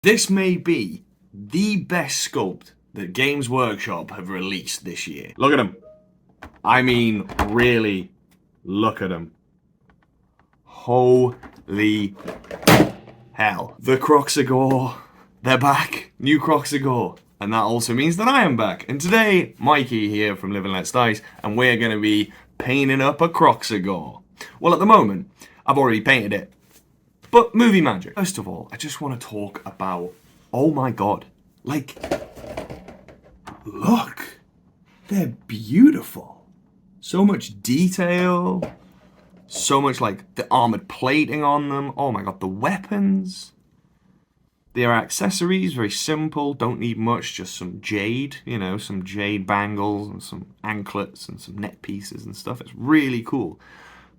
This may be the best sculpt that Games Workshop have released this year. Look at him. I mean, really, look at him. Holy hell. The Kroxigor. They're back. New Kroxigor. And that also means that I am back. And today, Mikey here from Live and Let's Dice, and we're going to be painting up a Kroxigor. Well, at the moment, I've already painted it. But movie magic. First of all, I just want to talk about, oh my god, like, look, they're beautiful. So much detail, so much like the armored plating on them. Oh my god, the weapons. Their accessories, very simple, don't need much, just some jade, you know, some jade bangles and some anklets and some neck pieces and stuff. It's really cool.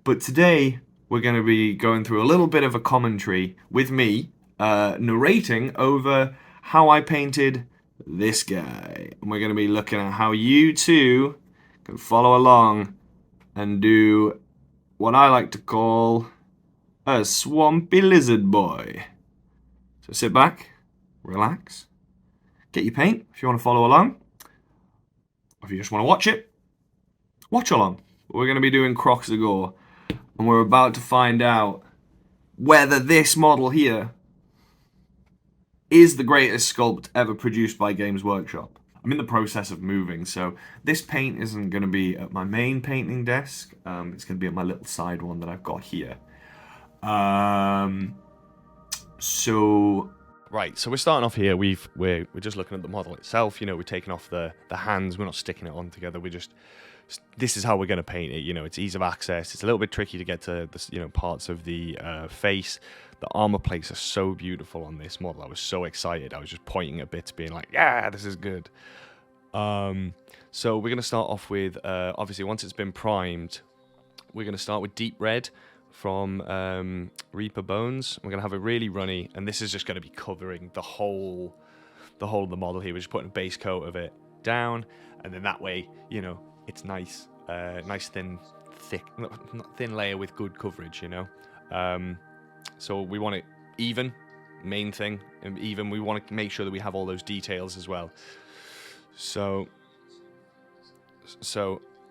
But today, we're going to be going through a little bit of a commentary with me, narrating over how I painted this guy. And we're going to be looking at how you too can follow along and do what I like to call a swampy lizard boy. So sit back, relax, get your paint if you want to follow along. Or if you just want to watch it, watch along. We're going to be doing Kroxigor. And we're about to find out whether this model here is the greatest sculpt ever produced by Games Workshop. I'm in the process of moving, so this paint isn't going to be at my main painting desk. It's going to be at my little side one that I've got here. Right, so we're starting off here. We're just looking at the model itself. You know, we're taking off the hands. We're not sticking it on together. This is how we're going to paint it. You know, it's ease of access. It's a little bit tricky to get to the, you know, parts of the face. The armor plates are so beautiful on this model. I was so excited. I was just pointing at bits, being like, yeah, this is good. So we're going to start off with, obviously, once it's been primed, we're going to start with Deep Red from Reaper Bones. We're going to have it really runny, and this is just going to be covering the whole of the model here. We're just putting a base coat of it down, and then that way, you know, it's nice, nice thin layer with good coverage, you know. So we want it even, main thing, and even. We want to make sure that we have all those details as well. So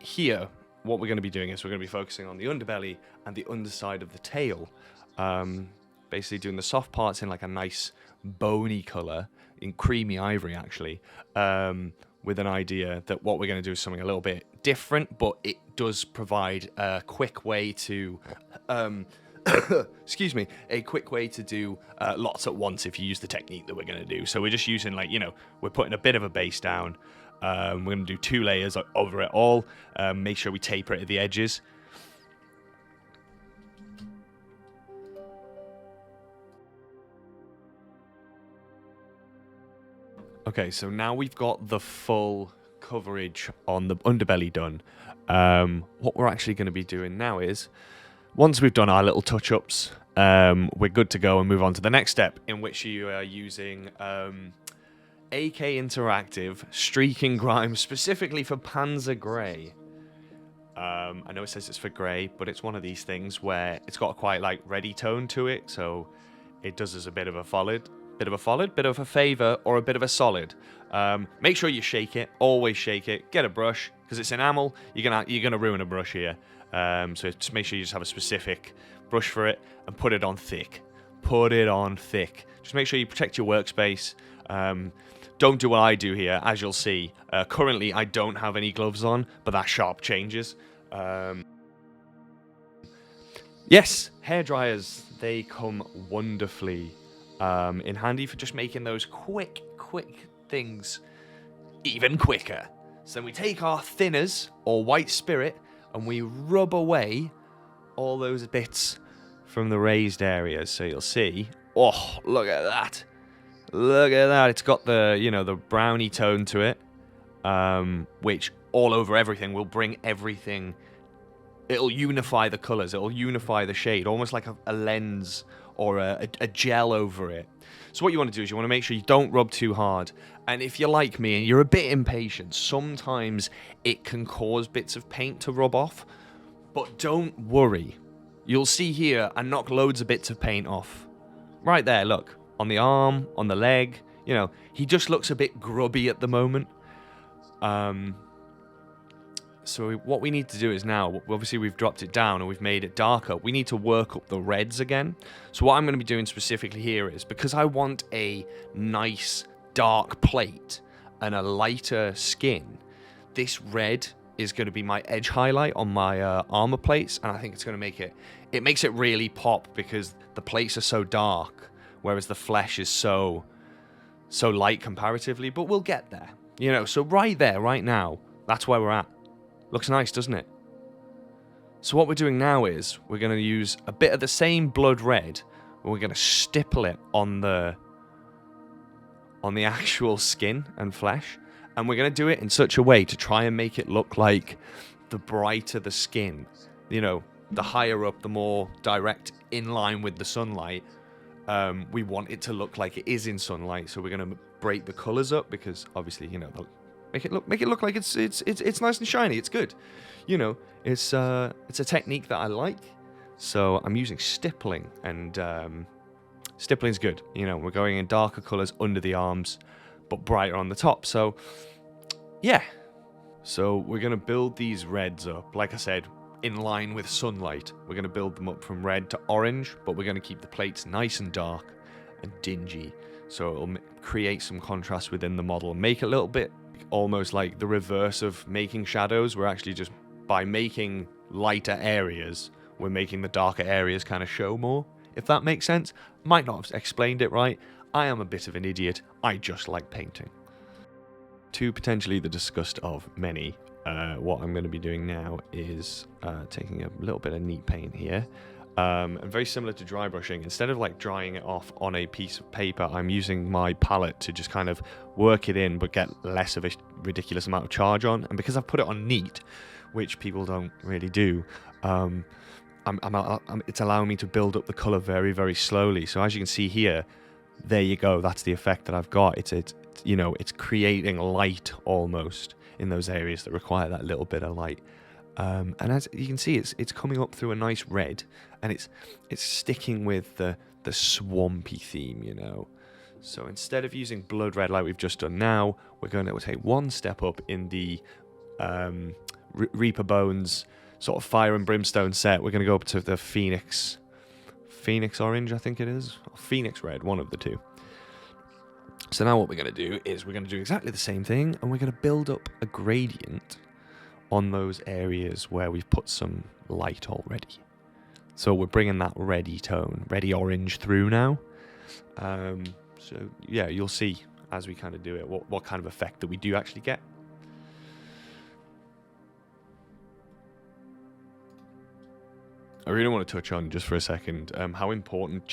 here, what we're going to be doing is we're going to be focusing on the underbelly and the underside of the tail. Basically doing the soft parts in like a nice bony color, in creamy ivory actually. With an idea that what we're going to do is something a little bit different, but it does provide a quick way to, excuse me, a quick way to do lots at once if you use the technique that we're going to do. So we're just using, like, you know, we're putting a bit of a base down. We're going to do 2 layers over it all. Make sure we taper it at the edges. Okay, so now we've got the full coverage on the underbelly done. What we're actually going to be doing now is, once we've done our little touch-ups, we're good to go and move on to the next step, in which you are using AK Interactive Streaking Grime, specifically for Panzer Grey. I know it says it's for grey, but it's one of these things where it's got a quite, like, ready tone to it, so it does us a bit of a bit of a favour, or a bit of a solid. Make sure you shake it. Always shake it. Get a brush, because it's enamel. You're gonna ruin a brush here. So just make sure you just have a specific brush for it, and put it on thick. Put it on thick. Just make sure you protect your workspace. Don't do what I do here, as you'll see. Currently, I don't have any gloves on, but that sharp changes. Yes, hairdryers, they come wonderfully in handy for just making those quick things even quicker. So we take our thinners, or white spirit, and we rub away all those bits from the raised areas. So you'll see, oh, look at that. Look at that. It's got the, you know, the brownie tone to it, which all over everything will bring everything. It'll unify the colors. It'll unify the shade, almost like a lens or a gel over it. So what you want to do is you want to make sure you don't rub too hard. And if you're like me and you're a bit impatient, sometimes it can cause bits of paint to rub off. But don't worry. You'll see here, I knock loads of bits of paint off. Right there, look. on the arm, on the leg. You know, he just looks a bit grubby at the moment. So what we need to do is now, obviously we've dropped it down and we've made it darker, we need to work up the reds again. So what I'm going to be doing specifically here is, because I want a nice dark plate and a lighter skin, this red is going to be my edge highlight on my armor plates, and I think it's going to make it makes it really pop because the plates are so dark, whereas the flesh is so light comparatively, but we'll get there. You know, so right there, right now, that's where we're at. Looks nice, doesn't it? So what we're doing now is we're going to use a bit of the same blood red, and we're going to stipple it on the actual skin and flesh, and we're going to do it in such a way to try and make it look like the brighter the skin, you know, the higher up, the more direct in line with the sunlight. We want it to look like it is in sunlight, so we're going to break the colors up because obviously, you know, make it look like it's nice and shiny. It's good, you know. It's a technique that I like, so I'm using stippling, and stippling's good. You know, we're going in darker colors under the arms, but brighter on the top. So yeah, so we're gonna build these reds up, like I said, in line with sunlight. We're gonna build them up from red to orange, but we're gonna keep the plates nice and dark and dingy, so it'll create some contrast within the model and make it a little bit almost like the reverse of making shadows. We're actually just, by making lighter areas, we're making the darker areas kind of show more, if that makes sense. Might not have explained it right. I am a bit of an idiot. I just like painting. To potentially the disgust of many, what I'm going to be doing now is taking a little bit of neat paint here. And very similar to dry brushing, instead of like drying it off on a piece of paper, I'm using my palette to just kind of work it in, but get less of a ridiculous amount of charge on. And because I've put it on neat, which people don't really do, it's allowing me to build up the color very, very slowly. So as you can see here, there you go. That's the effect that I've got. It's you know, it's creating light almost in those areas that require that little bit of light. And as you can see, it's coming up through a nice red, and it's sticking with the swampy theme, you know. So instead of using blood red like we've just done now, we're going to take one step up in the Reaper Bones sort of fire and brimstone set. We're going to go up to the Phoenix orange, I think it is, or Phoenix red, one of the two. So now what we're going to do is we're going to do exactly the same thing, and we're going to build up a gradient on those areas where we've put some light already. So we're bringing that reddy tone, reddy orange through now. So yeah, you'll see as we kind of do it what kind of effect that we do actually get. I really want to touch on, just for a second, how important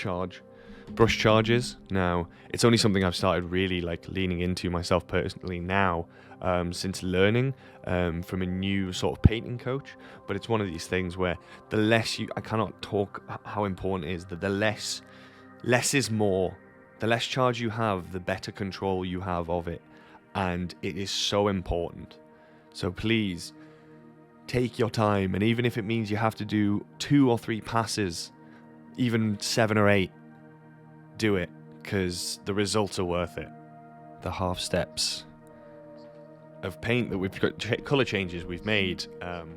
brush charge is. Now, it's only something I've started really like leaning into myself personally now, since learning from a new sort of painting coach. But it's one of these things where the less I cannot talk how important it is that the less is more. The less charge you have, the better control you have of it, and it is so important. So please take your time, and even if it means you have to do 2 or 3 passes, even 7 or 8, do it, because the results are worth it. The half steps of paint that we've got, color changes we've made,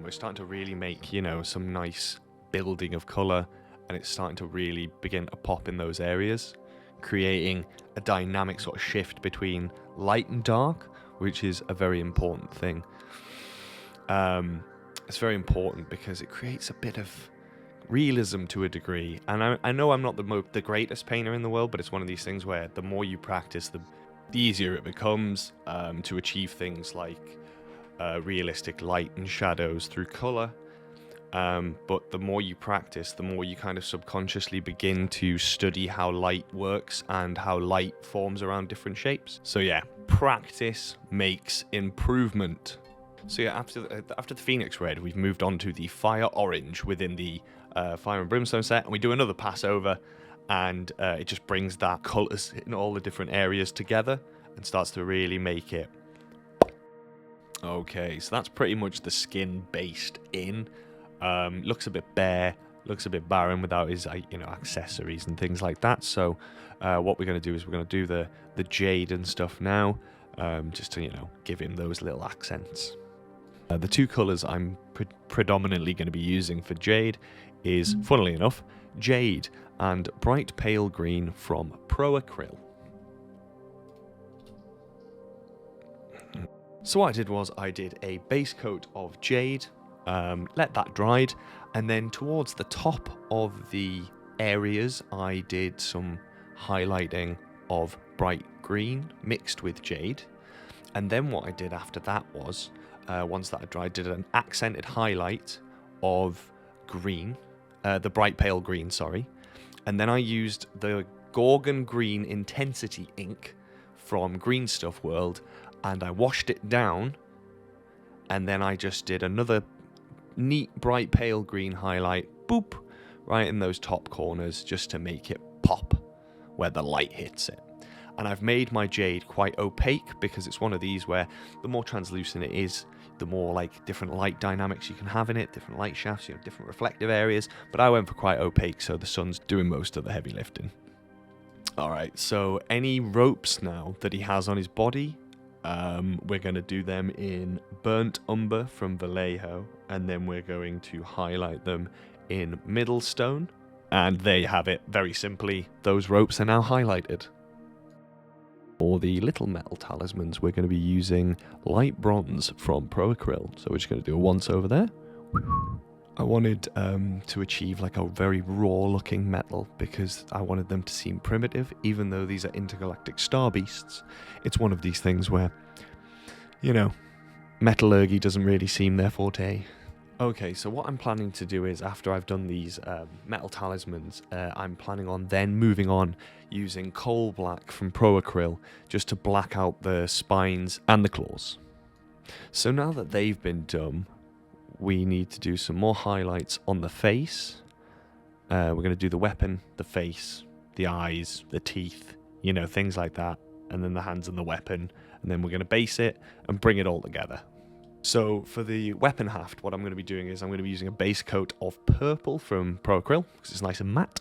we're starting to really make, you know, some nice building of color, and it's starting to really begin to pop in those areas, creating a dynamic sort of shift between light and dark, which is a very important thing. It's very important because it creates a bit of realism to a degree. And I know I'm not the greatest painter in the world, but it's one of these things where the more you practice, the easier it becomes to achieve things like realistic light and shadows through color. But the more you practice, the more you kind of subconsciously begin to study how light works and how light forms around different shapes. So yeah, practice makes improvement. So yeah, after the Phoenix Red, we've moved on to the Fire Orange within the Fire and Brimstone set, and we do another pass over, and it just brings that colours in all the different areas together and starts to really make it. Okay, so that's pretty much the skin based in. Looks a bit bare, looks a bit barren without his, you know, accessories and things like that. So what we're going to do is we're going to do the jade and stuff now, just to, you know, give him those little accents. The two colours I'm predominantly going to be using for Jade is, funnily enough, Jade and Bright Pale Green from Pro Acryl. So what I did was I did a base coat of Jade, let that dried, and then towards the top of the areas I did some highlighting of Bright Green mixed with Jade. And then what I did after that was, once that had dried, did an accented highlight of green, the Bright Pale Green, sorry. And then I used the Gorgon Green Intensity ink from Greenstuff World, and I washed it down, and then I just did another neat Bright Pale Green highlight, boop, right in those top corners, just to make it pop where the light hits it. And I've made my Jade quite opaque because it's one of these where the more translucent it is, the more like different light dynamics you can have in it, different light shafts, you know, different reflective areas. But I went for quite opaque, so the sun's doing most of the heavy lifting. Alright, so any ropes now that he has on his body, we're going to do them in Burnt Umber from Vallejo, and then we're going to highlight them in Middlestone. And there you have it, very simply, those ropes are now highlighted. For the little metal talismans, we're going to be using light bronze from Pro Acryl. So we're just going to do a once over there. I wanted to achieve like a very raw looking metal because I wanted them to seem primitive, even though these are intergalactic star beasts. It's one of these things where, you know, metallurgy doesn't really seem their forte. Okay, so what I'm planning to do is, after I've done these metal talismans, I'm planning on then moving on using coal black from Pro Acryl just to black out the spines and the claws. So now that they've been done, we need to do some more highlights on the face. We're going to do the weapon, the face, the eyes, the teeth, you know, things like that, and then the hands and the weapon, and then we're going to base it and bring it all together. So for the weapon haft, what I'm going to be doing is I'm going to be using a base coat of purple from Pro Acryl because it's nice and matte.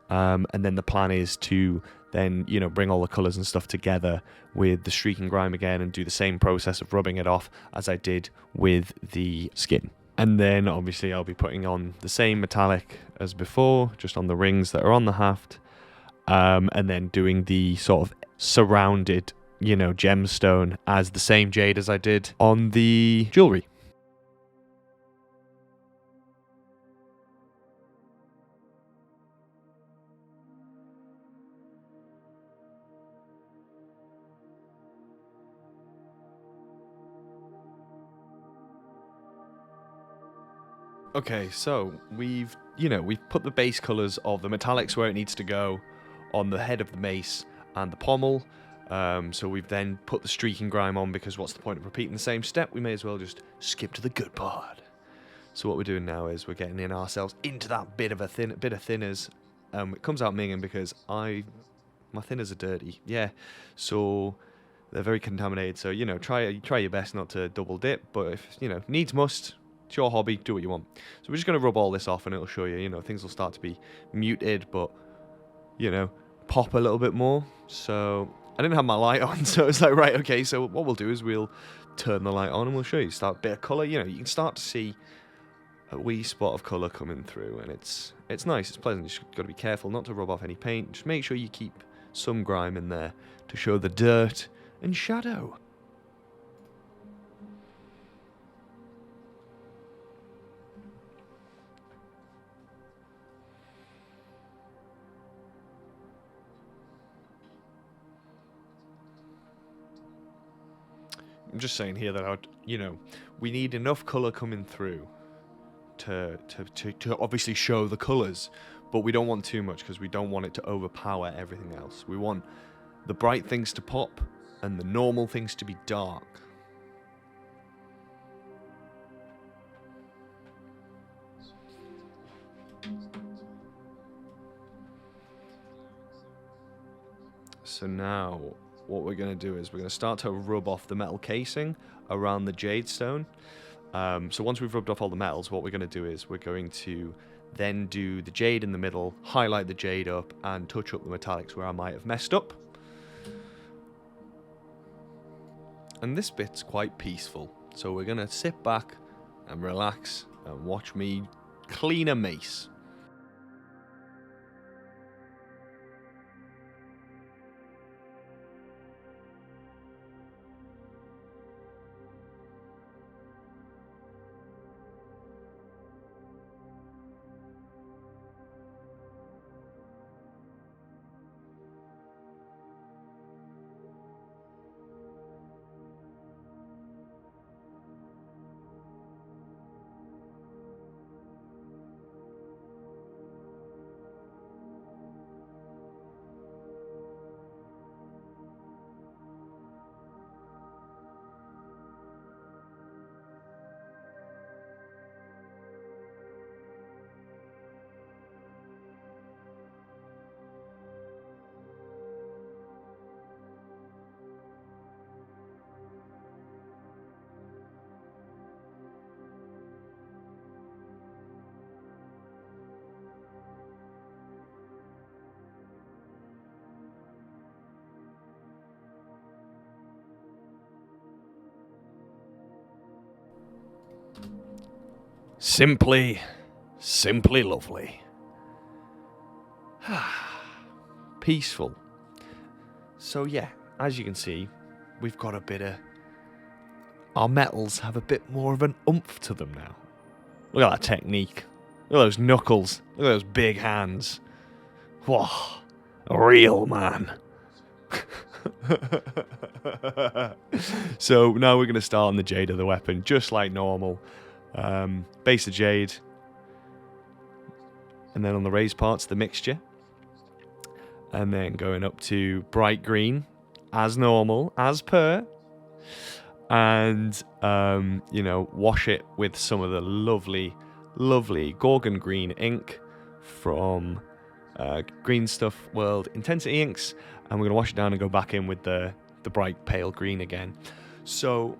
And then the plan is to then, you know, bring all the colours and stuff together with the streaking grime again and do the same process of rubbing it off as I did with the skin. And then obviously I'll be putting on the same metallic as before, just on the rings that are on the haft. And then doing the sort of surrounded, you know, gemstone as the same jade as I did on the jewellery. Okay, so we've put the base colours of the metallics where it needs to go on the head of the mace and the pommel. So we've then put the streaking grime on because what's the point of repeating the same step? We may as well just skip to the good part. So what we're doing now is we're getting in ourselves into that bit of thinners. It comes out minging because my thinners are dirty. Yeah, so they're very contaminated. So, you know, try your best not to double dip. But if, you know, needs must, it's your hobby, do what you want. So we're just going to rub all this off and it'll show you, you know, things will start to be muted, but, you know, pop a little bit more. So I didn't have my light on, so it's like, right, okay, so what we'll do is we'll turn the light on and we'll show you. Start a bit of colour, you know, you can start to see a wee spot of colour coming through, and it's nice, it's pleasant. You just got to be careful not to rub off any paint. Just make sure you keep some grime in there to show the dirt and shadow. I'm just saying here that we need enough colour coming through to obviously show the colours, but we don't want too much because we don't want it to overpower everything else. We want the bright things to pop and the normal things to be dark. So now what we're going to do is we're going to start to rub off the metal casing around the jade stone. So once we've rubbed off all the metals, what we're going to do is we're going to then do the jade in the middle, highlight the jade up, and touch up the metallics where I might have messed up. And this bit's quite peaceful, so we're going to sit back and relax and watch me clean a mace. Simply lovely. Peaceful. So yeah, as you can see, we've got a bit of... Our metals have a bit more of an oomph to them now. Look at that technique. Look at those knuckles. Look at those big hands. Whoa, a real man. So now we're going to start on the jade of the weapon, just like normal. Base of jade, and then on the raised parts the mixture, and then going up to bright green as normal, as per, and you know, wash it with some of the lovely Gorgon green ink from Greenstuff World Intensity Inks, and we're going to wash it down and go back in with the bright pale green again. So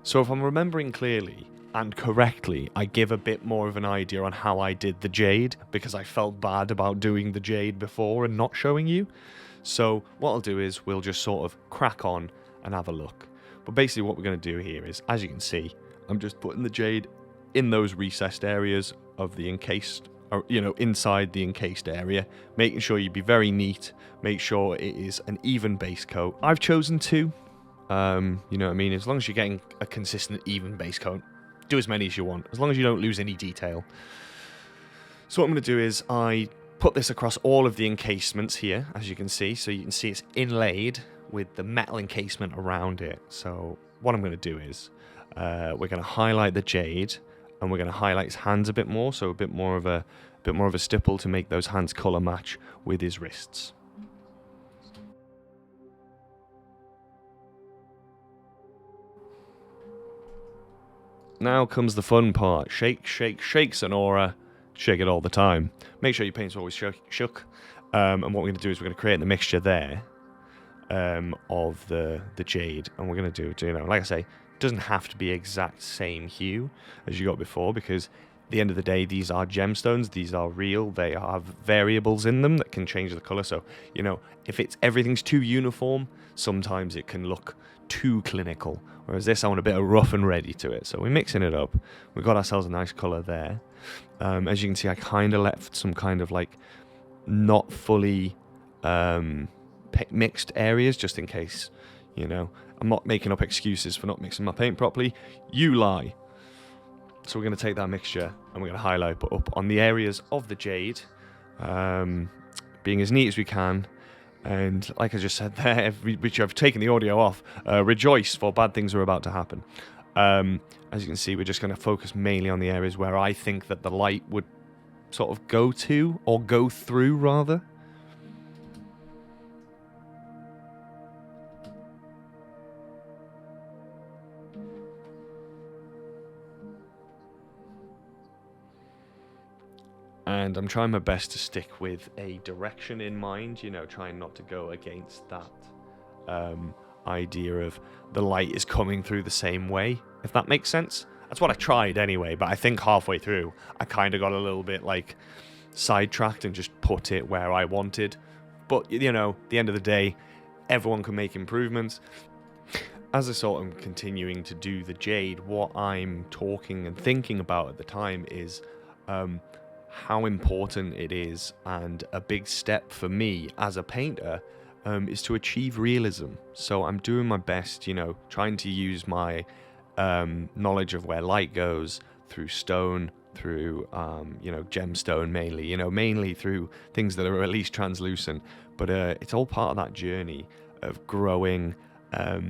if I'm remembering clearly and correctly, I give a bit more of an idea on how I did the jade, because I felt bad about doing the jade before and not showing you. So what I'll do is we'll just sort of crack on and have a look. But basically what we're going to do here is, as you can see, I'm just putting the jade in those recessed areas of the encased, or, you know, inside the encased area, making sure you be very neat, make sure it is an even base coat. I've chosen 2, you know what I mean, as long as you're getting a consistent even base coat. Do as many as you want, as long as you don't lose any detail. So what I'm going to do is I put this across all of the encasements here, as you can see. So you can see it's inlaid with the metal encasement around it. So what I'm going to do is we're going to highlight the jade, and we're going to highlight his hands a bit more, so a bit more of a stipple to make those hands colour match with his wrists. Now comes the fun part. Shake, shake, shake, Sonora. Shake it all the time. Make sure your paint's always shook. And what we're going to do is we're going to create the mixture there of the jade. And we're going to do, you know, like I say, it doesn't have to be exact same hue as you got before, because at the end of the day, these are gemstones. These are real. They have variables in them that can change the colour. So, you know, if everything's too uniform, sometimes it can look too clinical. Whereas this, I want a bit of rough and ready to it. So we're mixing it up. We've got ourselves a nice colour there. As you can see, I kind of left some kind of like not fully mixed areas, just in case, you know. I'm not making up excuses for not mixing my paint properly. You lie. So we're going to take that mixture and we're going to highlight up on the areas of the jade, being as neat as we can. And like I just said there, which I've taken the audio off, rejoice, for bad things are about to happen. As you can see, we're just going to focus mainly on the areas where I think that the light would sort of go to, or go through, rather. And I'm trying my best to stick with a direction in mind, you know, trying not to go against that idea of the light is coming through the same way, if that makes sense. That's what I tried anyway, but I think halfway through, I kind of got a little bit, like, sidetracked and just put it where I wanted. But, you know, at the end of the day, everyone can make improvements. As I sort of continuing to do the Jade, what I'm talking and thinking about at the time is how important it is, and a big step for me as a painter is to achieve realism. So I'm doing my best, you know, trying to use my knowledge of where light goes through stone, through you know, gemstone mainly, you know, mainly through things that are at least translucent. But it's all part of that journey of growing. I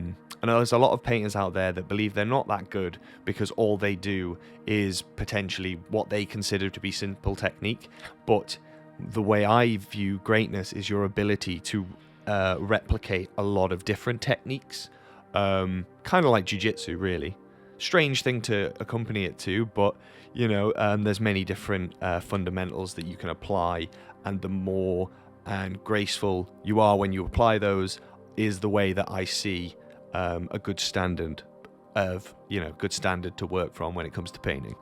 know there's a lot of painters out there that believe they're not that good because all they do is potentially what they consider to be simple technique. But the way I view greatness is your ability to replicate a lot of different techniques, kind of like jiu-jitsu, really. Strange thing to accompany it to, but you know, there's many different fundamentals that you can apply, and the more and graceful you are when you apply those is the way that I see a good standard of, you know, good standard to work from when it comes to painting.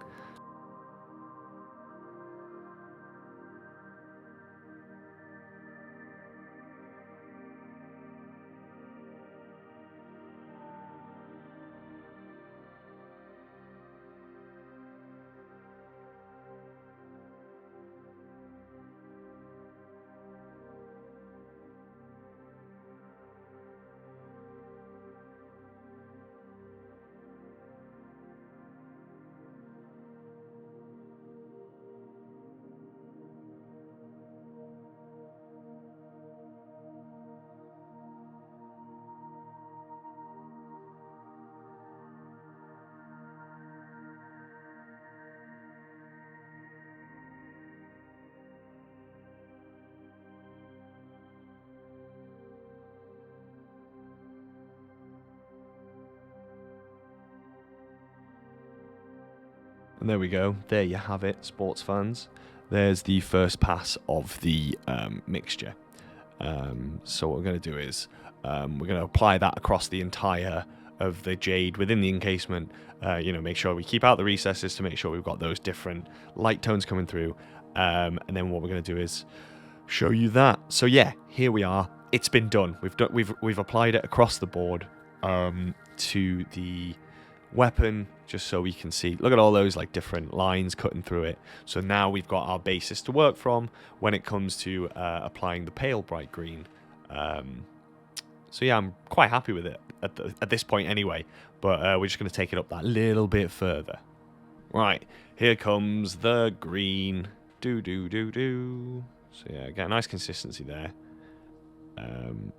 And there we go. There you have it, sports fans. There's the first pass of the mixture. So what we're going to do is we're going to apply that across the entire of the Jade within the encasement. You know, make sure we keep out the recesses to make sure we've got those different light tones coming through. And then what we're going to do is show you that. So yeah, here we are. It's been done. We've applied it across the board to the weapon, just so we can see. Look at all those like different lines cutting through it. So now we've got our basis to work from when it comes to applying the pale bright green. So yeah, I'm quite happy with it at this point anyway, but we're just going to take it up that little bit further. Right, here comes the green. Do. So yeah, get a nice consistency there. And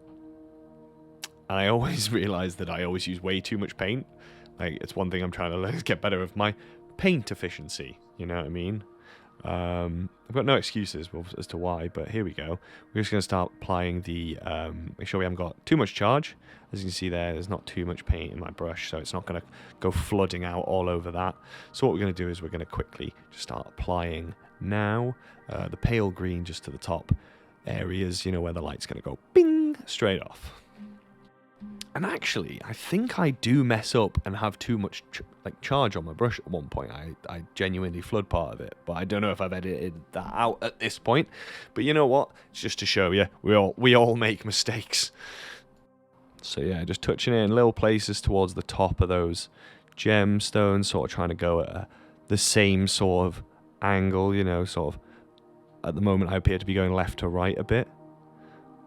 I always realize that I always use way too much paint. Like, it's one thing I'm trying to learn is get better with my paint efficiency. You know what I mean? I've got no excuses as to why, but here we go. We're just going to start applying the... make sure we haven't got too much charge. As you can see there's not too much paint in my brush, so it's not going to go flooding out all over that. So what we're going to do is we're going to quickly just start applying now the pale green just to the top areas, you know, where the light's going to go bing straight off. And actually, I think I do mess up and have too much charge on my brush at one point. I genuinely flood part of it, but I don't know if I've edited that out at this point. But you know what? It's just to show you, we all make mistakes. So yeah, just touching it in little places towards the top of those gemstones, sort of trying to go at the same sort of angle, you know, sort of. At the moment, I appear to be going left to right a bit,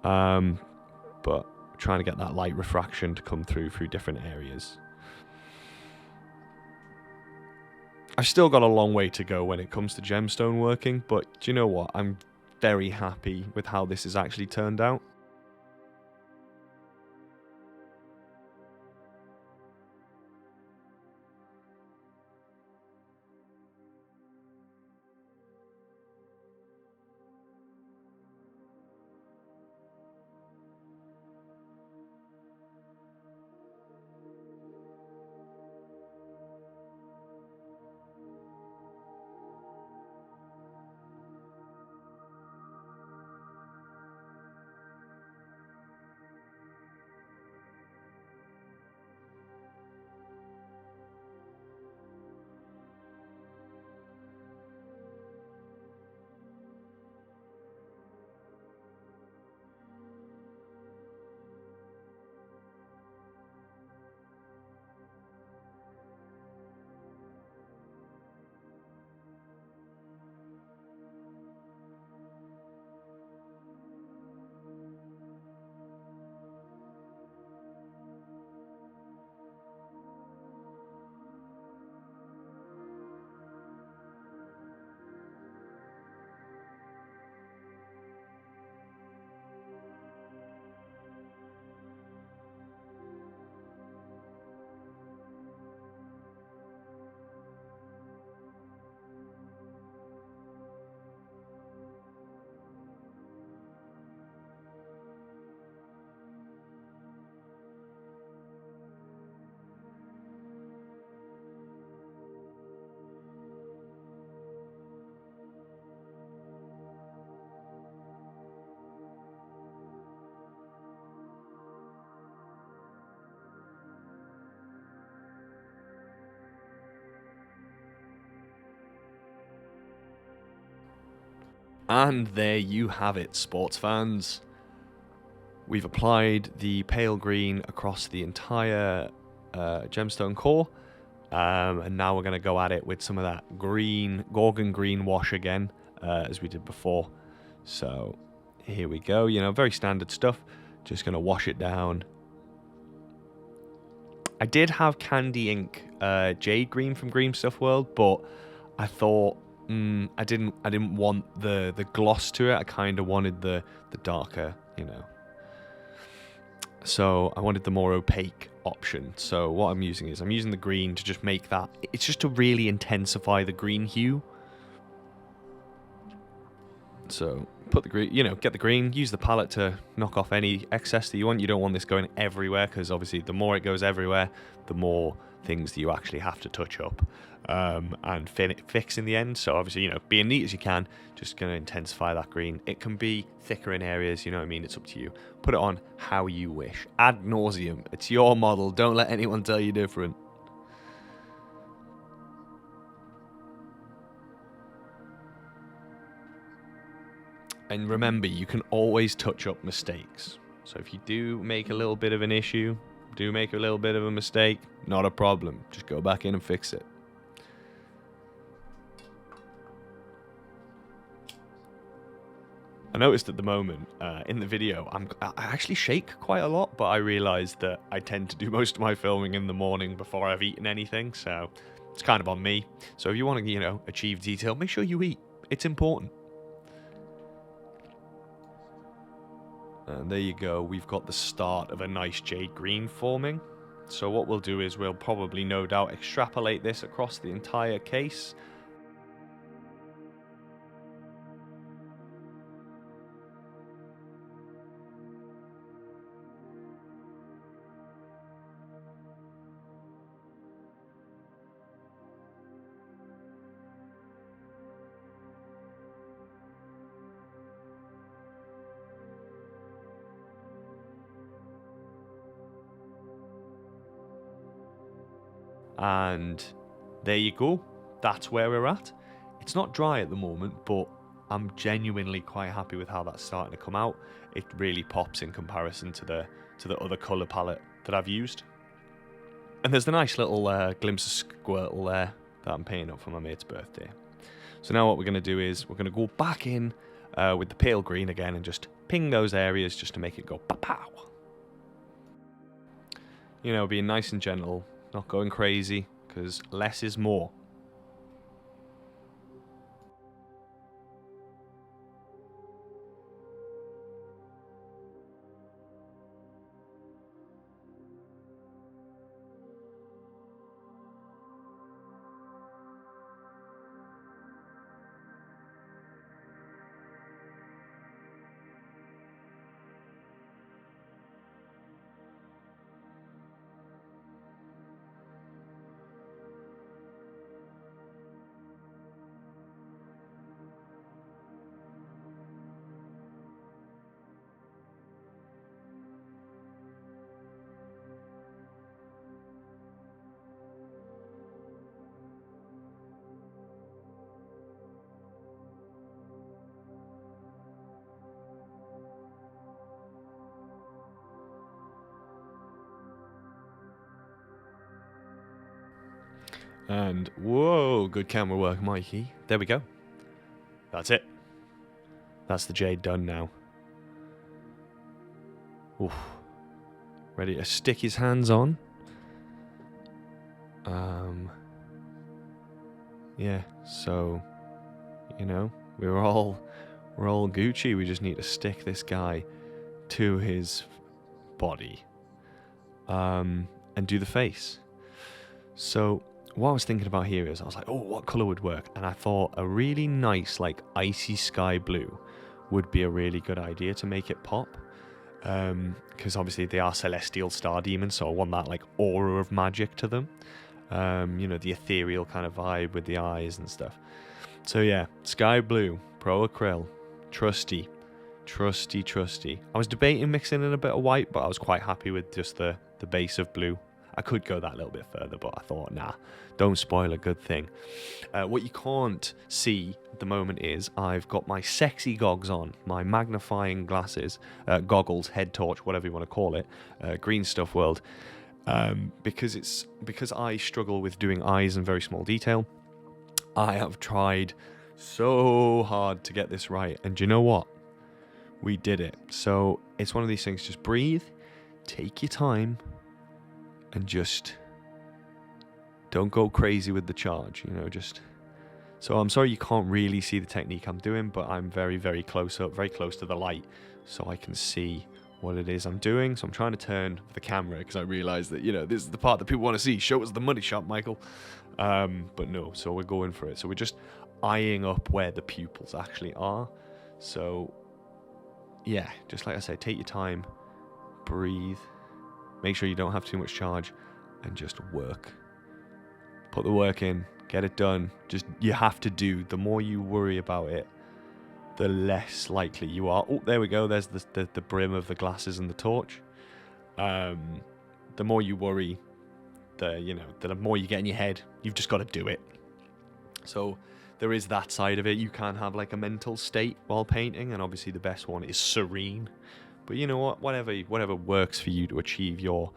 but trying to get that light refraction to come through different areas. I've still got a long way to go when it comes to gemstone working, but do you know what? I'm very happy with how this has actually turned out. And there you have it, sports fans. We've applied the pale green across the entire gemstone core. And now we're going to go at it with some of that green, Gorgon green wash again, as we did before. So here we go, you know, very standard stuff. Just going to wash it down. I did have candy ink Jade green from Greenstuff World, but I thought I didn't want the gloss to it. I kind of wanted the darker, you know. So I wanted the more opaque option. So what I'm using is I'm using the green to just make that. It's just to really intensify the green hue. So put the green, you know, get the green, use the palette to knock off any excess that you want. You don't want this going everywhere, because obviously the more it goes everywhere, the more things that you actually have to touch up and fix in the end. So obviously, you know, being neat as you can, just going to intensify that green. It can be thicker in areas, you know what I mean? It's up to you. Put it on how you wish. Ad nauseum. It's your model. Don't let anyone tell you different. And remember, you can always touch up mistakes. So if you do make a little bit of an issue, do make a little bit of a mistake, not a problem. Just go back in and fix it. I noticed at the moment in the video, I actually shake quite a lot, but I realized that I tend to do most of my filming in the morning before I've eaten anything, so it's kind of on me. So if you want to, you know, achieve detail, make sure you eat. It's important. And there you go, we've got the start of a nice jade green forming. So what we'll do is we'll probably no doubt extrapolate this across the entire case. And there you go, that's where we're at. It's not dry at the moment, but I'm genuinely quite happy with how that's starting to come out. It really pops in comparison to the other colour palette that I've used. And there's the nice little glimpse of Squirtle there that I'm painting up for my mate's birthday. So now what we're going to do is we're going to go back in with the pale green again and just ping those areas just to make it go pow. You know, being nice and gentle. Not going crazy, because less is more. And whoa, good camera work, Mikey. There we go. That's it. That's the jade done now. Oof. Ready to stick his hands on. Yeah, so you know, we're all Gucci. We just need to stick this guy to his body. And do the face. So what I was thinking about here is I was like, oh, what colour would work? And I thought a really nice, like, icy sky blue would be a really good idea to make it pop. Because obviously they are celestial star demons, so I want that, like, aura of magic to them. You know, the ethereal kind of vibe with the eyes and stuff. So yeah, sky blue, pro acryl, trusty. I was debating mixing in a bit of white, but I was quite happy with just the base of blue. I could go that little bit further, but I thought, nah, don't spoil a good thing. What you can't see at the moment is I've got my sexy gogs on, my magnifying glasses, goggles, head torch, whatever you want to call it, Greenstuff World, because I struggle with doing eyes in very small detail. I have tried so hard to get this right, and do you know what? We did it. So it's one of these things, just breathe, take your time, and just don't go crazy with the charge, you know, just... So I'm sorry you can't really see the technique I'm doing, but I'm very, very close up, very close to the light, so I can see what it is I'm doing. So I'm trying to turn the camera, because I realise that, you know, this is the part that people want to see. Show us the money shot, Michael. But no, so we're going for it. So we're just eyeing up where the pupils actually are. So, yeah, just like I said, take your time, breathe, make sure you don't have too much charge, and just work. Put the work in, get it done. Just, you have to do. The more you worry about it, the less likely you are. Oh, there we go. There's the brim of the glasses and the torch. The more you worry, the more you get in your head. You've just got to do it. So there is that side of it. You can have like a mental state while painting, and obviously the best one is serene. But you know what? Whatever works for you to achieve your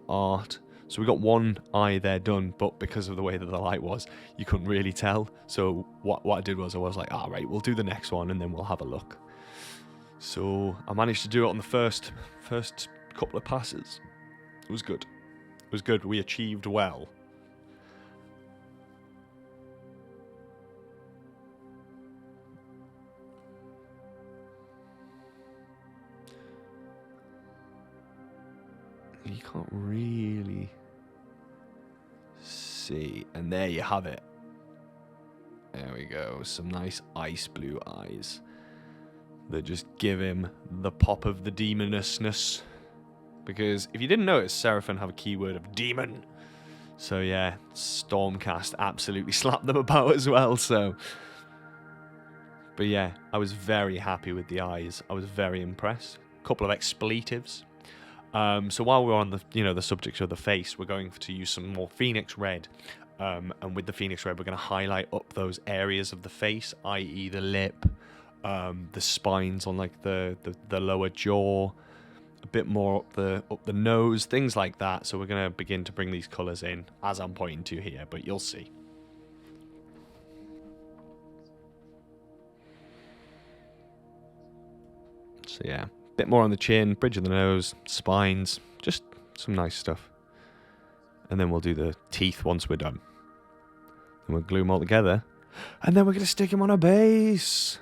art. So we got one eye there done, but because of the way that the light was, you couldn't really tell. So what I did was I was like, all right, we'll do the next one and then we'll have a look. So I managed to do it on the first couple of passes. It was good. It was good. We achieved well. You can't really see, and there you have it. There we go, some nice ice blue eyes that just give him the pop of the demonousness. Because if you didn't notice, Seraphon have a keyword of demon. So yeah, Stormcast absolutely slapped them about as well. So, but yeah, I was very happy with the eyes. I was very impressed. A couple of expletives. So while we're on the subject of the face, we're going to use some more Phoenix Red. And with the Phoenix Red, we're going to highlight up those areas of the face, i.e. the lip, the spines on like the lower jaw, a bit more up the nose, things like that. So we're going to begin to bring these colours in, as I'm pointing to here, but you'll see. So yeah. Bit more on the chin, bridge of the nose, spines, just some nice stuff. And then we'll do the teeth once we're done. And we'll glue them all together. And then we're going to stick them on a base.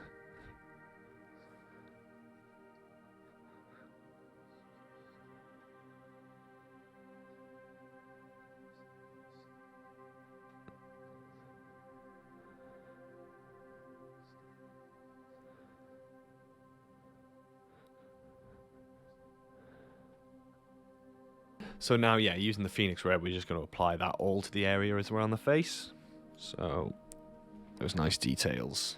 So now, yeah, using the Phoenix Red, we're just going to apply that all to the areas around the face. So, those nice details.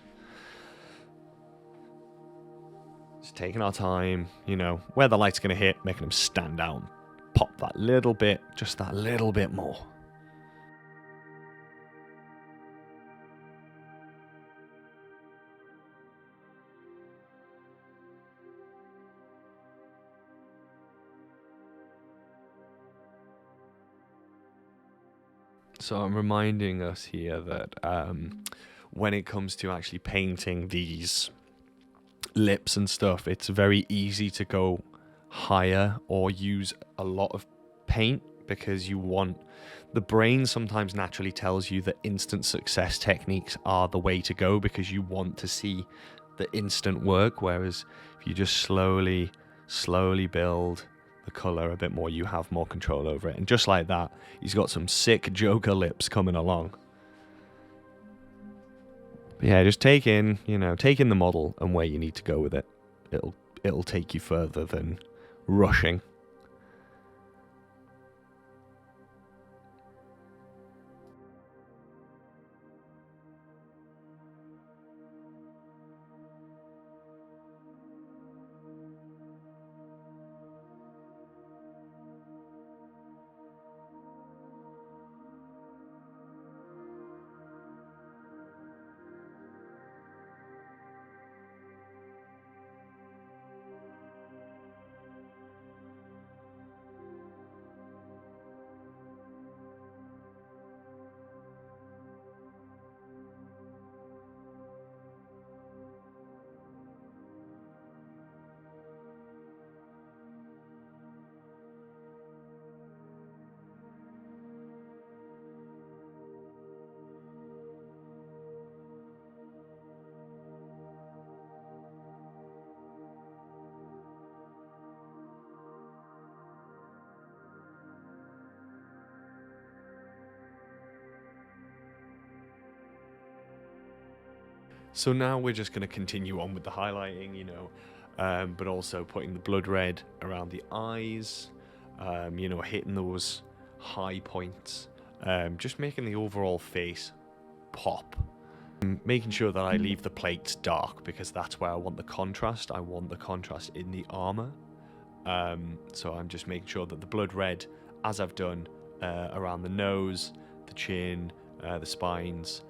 Just taking our time, you know, where the light's going to hit, making them stand out. Pop that little bit, just that little bit more. So I'm reminding us here that when it comes to actually painting these lips and stuff, it's very easy to go higher or use a lot of paint because you want... The brain sometimes naturally tells you that instant success techniques are the way to go because you want to see the instant work, whereas if you just slowly build the colour a bit more, you have more control over it. And just like that, he's got some sick Joker lips coming along. But yeah, just take in the model and where you need to go with it. It'll take you further than rushing. So now we're just going to continue on with the highlighting, you know, but also putting the blood red around the eyes, you know, hitting those high points, just making the overall face pop. Making sure that I leave the plates dark because that's where I want the contrast. I want the contrast in the armor. So I'm just making sure that the blood red, as I've done around the nose, the chin, the spines,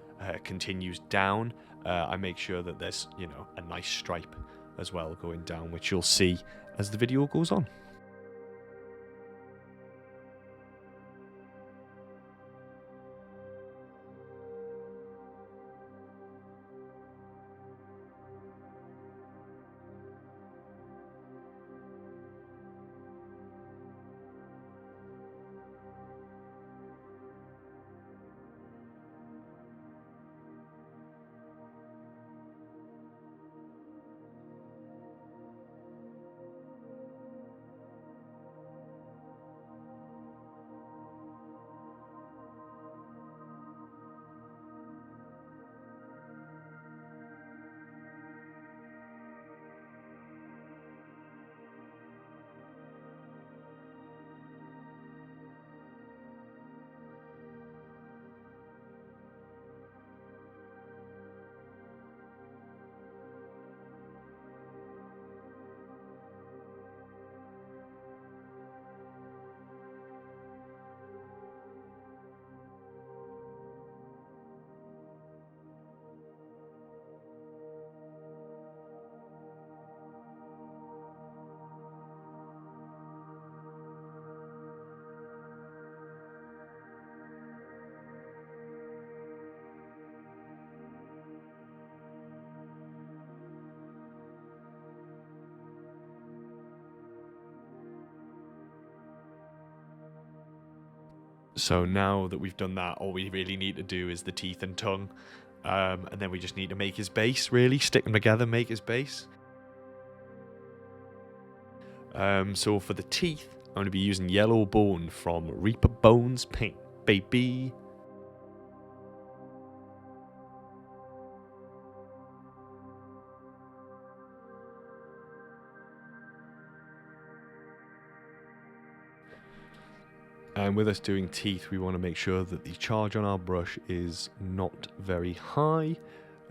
continues down. I make sure that there's, you know, a nice stripe as well going down, which you'll see as the video goes on. So now that we've done that, all we really need to do is the teeth and tongue. And then we just need to make his base, really. Stick them together, make his base. So for the teeth, I'm going to be using Yellow Bone from Reaper Bones Paint, baby. And with us doing teeth, we want to make sure that the charge on our brush is not very high.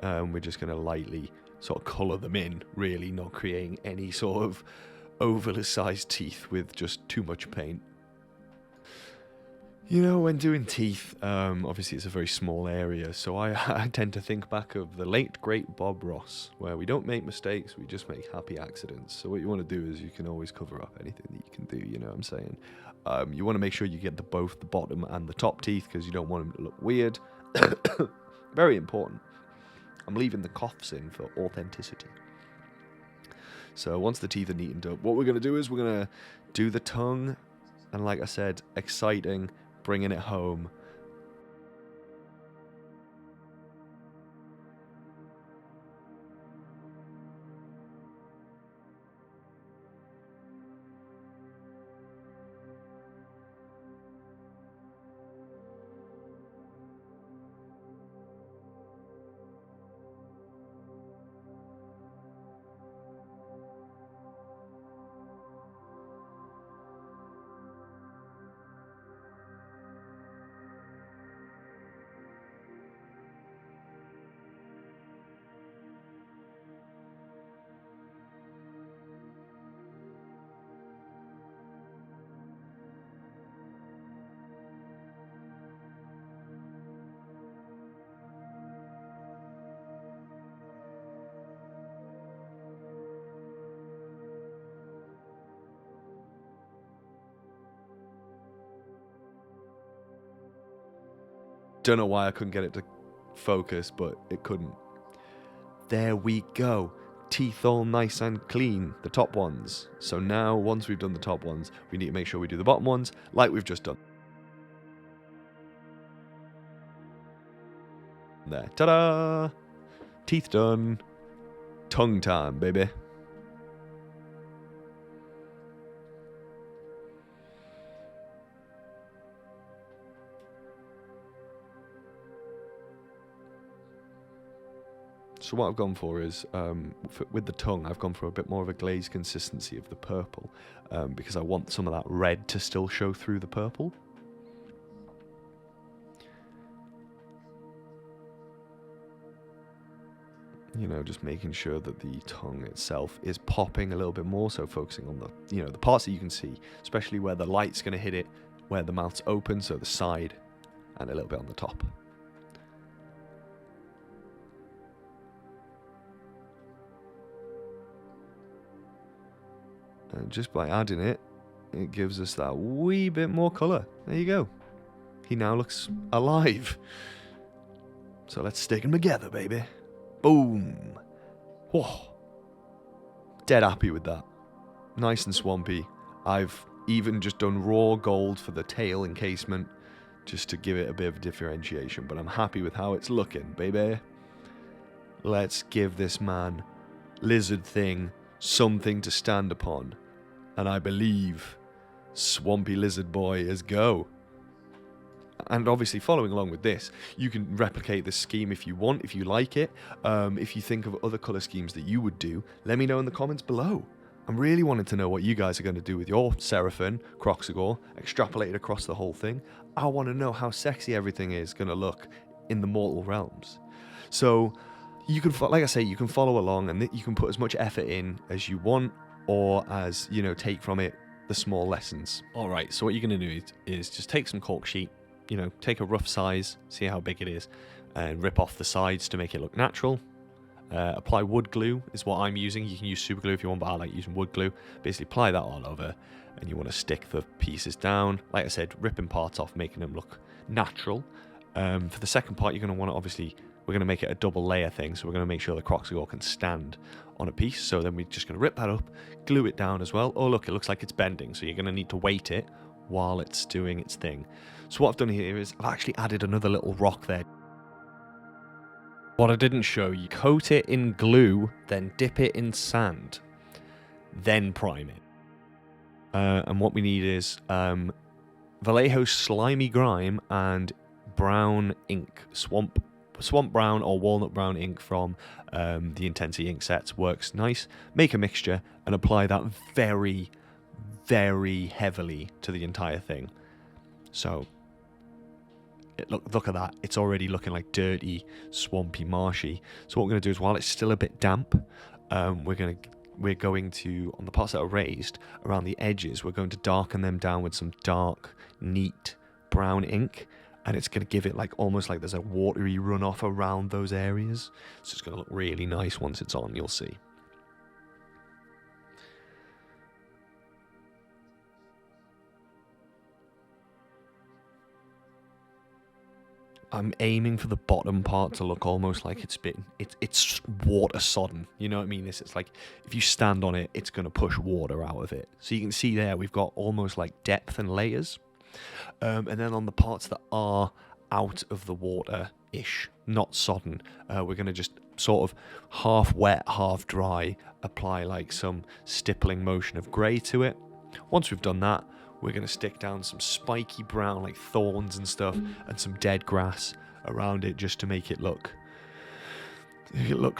We're just going to lightly sort of colour them in, really, not creating any sort of oversized teeth with just too much paint. You know, when doing teeth, obviously it's a very small area, so I tend to think back of the late, great Bob Ross, where we don't make mistakes, we just make happy accidents. So what you want to do is you can always cover up anything that you can do, you know what I'm saying? You want to make sure you get both the bottom and the top teeth, because you don't want them to look weird. Very important. I'm leaving the coughs in for authenticity. So once the teeth are neatened up, what we're going to do is we're going to do the tongue, and like I said, exciting, bringing it home. Don't know why I couldn't get it to focus, but it couldn't. There we go. Teeth all nice and clean, the top ones. So now, once we've done the top ones, we need to make sure we do the bottom ones, like we've just done. There. Ta-da! Teeth done. Tongue time, baby. So what I've gone for is, with the tongue, I've gone for a bit more of a glazed consistency of the purple, because I want some of that red to still show through the purple. You know, just making sure that the tongue itself is popping a little bit more, so focusing on the, you know, the parts that you can see, especially where the light's going to hit it, where the mouth's open, so the side, and a little bit on the top. And just by adding it, it gives us that wee bit more colour. There you go. He now looks alive. So let's stick them together, baby. Boom. Whoa. Dead happy with that. Nice and swampy. I've even just done raw gold for the tail encasement, just to give it a bit of differentiation. But I'm happy with how it's looking, baby. Let's give this man, lizard thing, something to stand upon. And I believe Swampy Lizard Boy is go. And obviously, following along with this, you can replicate this scheme if you want, if you like it. If you think of other colour schemes that you would do, let me know in the comments below. I'm really wanting to know what you guys are going to do with your Seraphon, Kroxigor, extrapolated across the whole thing. I want to know how sexy everything is going to look in the mortal realms. So, you can, like I say, you can follow along and you can put as much effort in as you want, or as, you know, take from it the small lessons. Alright, so what you're going to do is just take some cork sheet, you know, take a rough size, see how big it is, and rip off the sides to make it look natural. Apply wood glue is what I'm using. You can use super glue if you want, but I like using wood glue. Basically apply that all over, and you want to stick the pieces down. Like I said, ripping parts off, making them look natural. For the second part, you're going to want to, obviously, we're going to make it a double layer thing, so we're going to make sure the Kroxigor can stand on a piece. So then we're just going to rip that up, glue it down as well. Oh look, it looks like it's bending, so you're going to need to weight it while it's doing its thing. So what I've done here is I've actually added another little rock there. What I didn't show you, coat it in glue, then dip it in sand, then prime it. And what we need is Vallejo Slimy Grime and brown ink, swamp brown or walnut brown ink from the Intensity ink sets works nice. Make a mixture and apply that very, very heavily to the entire thing. So look at that, it's already looking like dirty, swampy, marshy. So what we're going to do is, while it's still a bit damp, we're going to, on the parts that are raised around the edges, we're going to darken them down with some dark, neat brown ink. And it's going to give it like almost like there's a watery runoff around those areas. So it's going to look really nice once it's on, you'll see. I'm aiming for the bottom part to look almost like it's water sodden. You know what I mean? It's like if you stand on it, it's going to push water out of it. So you can see there we've got almost like depth and layers. And then on the parts that are out of the water-ish, not sodden, we're going to just sort of half wet, half dry, apply like some stippling motion of grey to it. Once we've done that, we're going to stick down some spiky brown, like thorns and stuff, and some dead grass around it just to make it look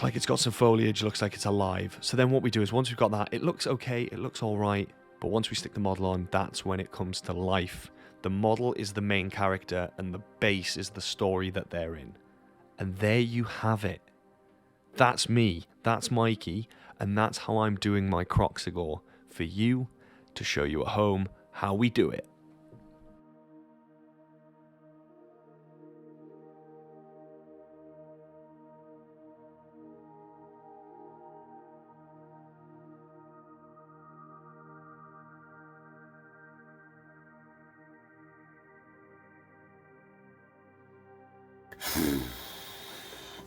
like it's got some foliage, looks like it's alive. So then what we do is, once we've got that, it looks okay, it looks alright, but once we stick the model on, that's when it comes to life. The model is the main character, and the base is the story that they're in. And there you have it. That's me, that's Mikey, and that's how I'm doing my Kroxigor for you, to show you at home how we do it.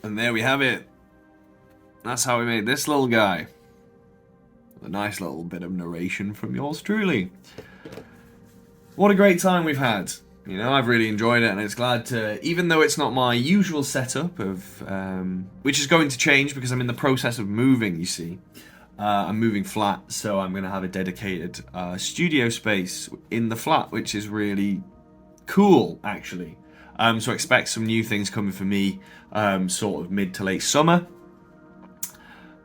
And there we have it. That's how we made this little guy. A nice little bit of narration from yours truly. What a great time we've had. You know, I've really enjoyed it, and it's glad to, even though it's not my usual setup of, which is going to change because I'm in the process of moving, you see. I'm moving flat, so I'm going to have a dedicated studio space in the flat, which is really cool, actually. So expect some new things coming for me, sort of mid to late summer.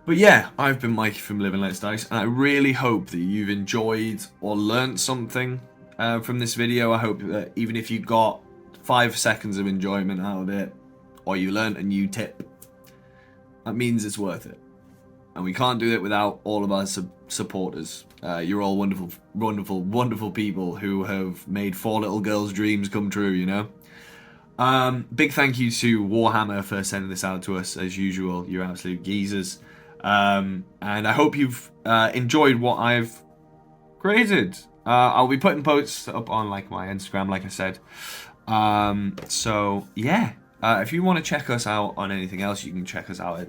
But yeah, I've been Mikey from Living Let's Dice, and I really hope that you've enjoyed or learnt something from this video. I hope that even if you got 5 seconds of enjoyment out of it, or you learnt a new tip, that means it's worth it. And we can't do it without all of our supporters. You're all wonderful, wonderful, wonderful people who have made 4 little girls' dreams come true, you know? Big thank you to Warhammer for sending this out to us, as usual. You're absolute geezers. And I hope you've enjoyed what I've created. I'll be putting posts up on like my Instagram, like I said. So yeah, if you want to check us out on anything else, you can check us out at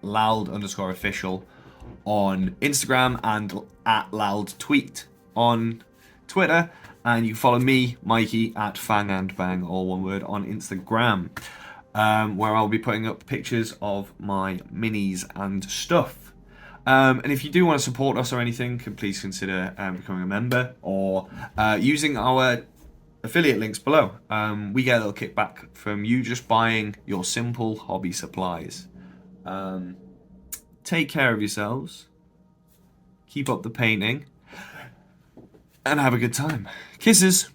loud_official on Instagram and at loudtweet on Twitter. And you can follow me, Mikey, at fangandbang, all one word, on Instagram, where I'll be putting up pictures of my minis and stuff. And if you do want to support us or anything, please consider becoming a member or using our affiliate links below. We get a little kickback from you just buying your simple hobby supplies. Take care of yourselves. Keep up the painting. And have a good time. Kisses.